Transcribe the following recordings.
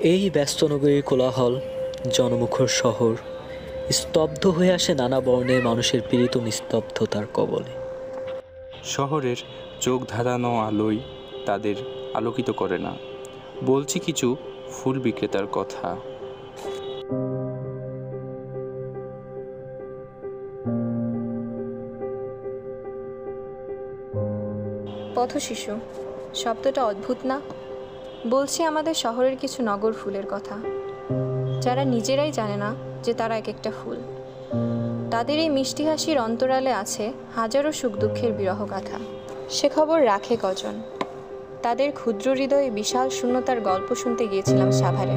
এই ব্যস্ত নগরীর কোলাহল, জনমুখর শহর স্তব্ধ হয়ে আসে নানা বর্ণের মানুষের পীড়িত নিস্তব্ধতার কবলে। শহরের চোখ ধাঁধানো আলোয় তাদের আলোকিত করে না। বলছি কিছু ফুল বিক্রেতার কথা। পথশিশু শব্দটা অদ্ভুত না? বলছি আমাদের শহরের কিছু নগর ফুলের কথা, যারা নিজেরাই জানে না যে তারা এক একটা ফুল। তাদের এই মিষ্টি হাসির অন্তরালে আছে হাজারো সুখ দুঃখের বিরহ গাথা। সে খবর রাখে কজন? তাদের ক্ষুদ্র হৃদয়ে বিশাল শূন্যতার গল্প শুনতে গিয়েছিলাম সাভারে।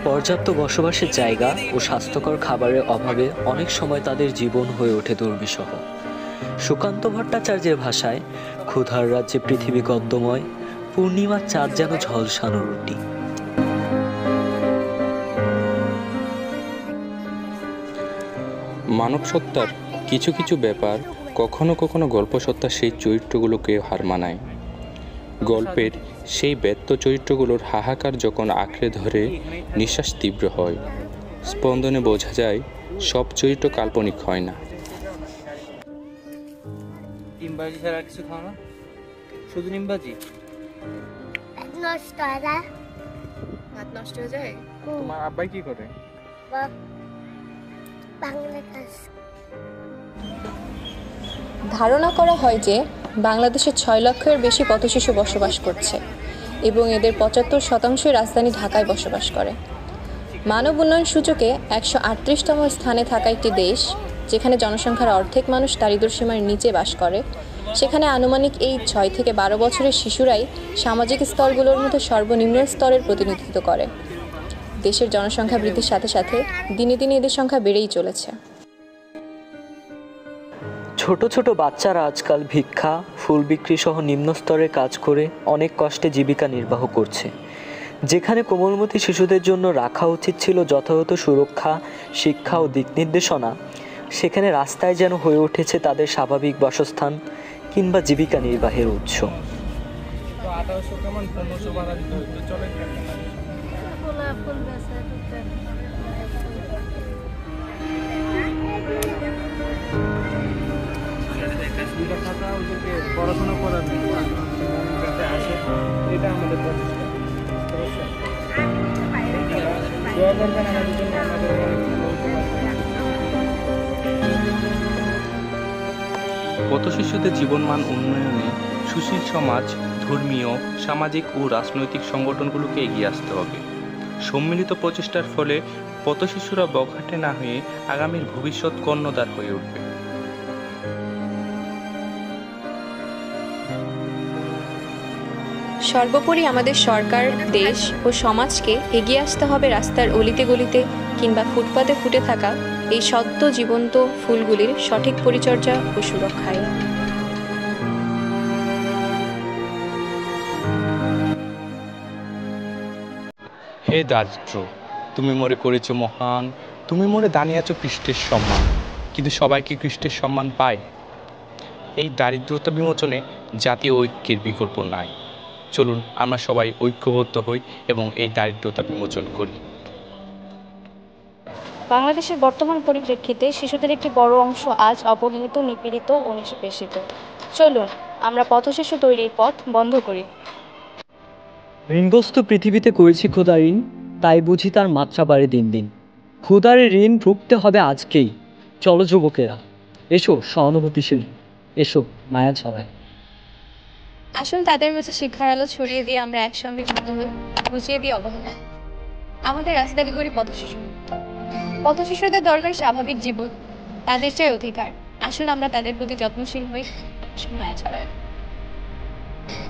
পর্যাপ্ত বসবাসের জায়গা ও স্বাস্থ্যকর খাবারের অভাবে অনেক সময় তাদের জীবন হয়ে ওঠে দুর্বিষহ। সুকান্ত ভট্টাচার্যের ভাষায়, ক্ষুধার রাজ্যে পৃথিবী গদ্যময়, পূর্ণিমার চাঁদ যেন ঝলসানো রুটি। মানব সত্তার কিছু কিছু ব্যাপার কখনো কখনো গল্প সত্তার সেই চরিত্রগুলোকে হার মানায়। গল্পের সেই ব্যর্থ চরিত্রগুলোর হাহাকার যখন আঁকড়ে ধরে, নিঃশ্বাস তীব্র হয়, স্পন্দনে বোঝা যায় সব চরিত্র কাল্পনিক হয় না। নিমবাজি ছাড়া কিছু খাও না? শুধু নিমবাজি? ভাত নষ্ট হয়ে যায়। তোমার আব্বাই কি করে? ধারণা করা হয় যে বাংলাদেশে ৬ লক্ষের বেশি পথশিশু বসবাস করছে এবং এদের ৭৫% রাজধানী ঢাকায় বসবাস করে। মানব উন্নয়ন সূচকে ১৩৮তম স্থানে থাকা একটি দেশ, যেখানে জনসংখ্যার অর্ধেক মানুষ দারিদ্র্য সীমার নিচে বাস করে, সেখানে আনুমানিক এই ৬ থেকে ১২ বছরের শিশুরাই সামাজিক স্তরগুলোর মধ্যে সর্বনিম্ন স্তরের প্রতিনিধিত্ব করে। দেশের জনসংখ্যা বৃদ্ধির সাথে সাথে দিনে দিনে এদের সংখ্যা বেড়েই চলেছে। ছোট ছোট বাচ্চারা আজকাল ভিক্ষা, ফুল বিক্রি সহ নিম্ন স্তরের কাজ করে অনেক কষ্টে জীবিকা নির্বাহ করছে। যেখানে কোমলমতি শিশুদের জন্য রাখা উচিত ছিল যথাযথ সুরক্ষা, শিক্ষা ও দিক নির্দেশনা, সেখানে রাস্তায় যেন হয়ে উঠেছে তাদের স্বাভাবিক বাসস্থান কিংবা জীবিকা নির্বাহের উৎস। পড়াশোনা করার আসে, এটা আমাদের প্রচেষ্টা। পথশিশুদের জীবনমান উন্নয়নে সুশীল সমাজ, ধর্মীয়, সামাজিক ও রাজনৈতিক সংগঠনগুলোকে এগিয়ে আসতে হবে। সম্মিলিত প্রচেষ্টার ফলে পথশিশুরা বখাটে না হয়ে আগামীর ভবিষ্যৎ কর্ণধার হয়ে উঠবে। সর্বোপরি আমাদের সরকার, দেশ ও সমাজকে এগিয়ে আসতে হবে রাস্তার অলিতে গলিতে কিংবা ফুটপাতে ফুটে থাকা এই সদ্য জীবন্ত ফুলগুলির সঠিক পরিচর্যা ও সুরক্ষায়। হে দারিদ্র, তুমি মোরে করেছ মহান, তুমি মোরে দানিয়েছ খ্রিস্টের সম্মান। কিন্তু সবাই কি খ্রিস্টের সম্মান পায়? এই দারিদ্রতা বিমোচনে জাতীয় ঐক্যের বিকল্প নাই। চলুন আমরা সবাই ঐক্যবদ্ধ হই এবং এই দারিদ্রতা বিমোচন করি। বাংলাদেশের বর্তমান পরিপ্রেক্ষিতে শিশুদের একটি বড় অংশ আজ অবহেলিত, নিপীড়িত ও নিষ্পেষিত। চলুন আমরা পথশিশু তৈরির পথ বন্ধ করি। ঋণগ্রস্ত পৃথিবীতে করেছি ক্ষুধা ঋণ, তাই বুঝি তার মাত্রা বাড়ে দিন দিন। ক্ষুধার ঋণ ভুগতে হবে আজকেই। চলো যুবকেরা, এসো সহানুভূতিশীল, এসো মায়া ছড়ায়। আসুন তাদের মাঝে শিক্ষার আলো ছড়িয়ে দিয়ে আমরা একসঙ্গে বুঝিয়ে দিই অবহেলা। আমাদের রাস্তায় করি পথশিশু। পথশিশুদের দরকার স্বাভাবিক জীবন, তাদের চাই অধিকার। আসুন আমরা তাদের প্রতি যত্নশীল হই, মায়া ছড়ায়।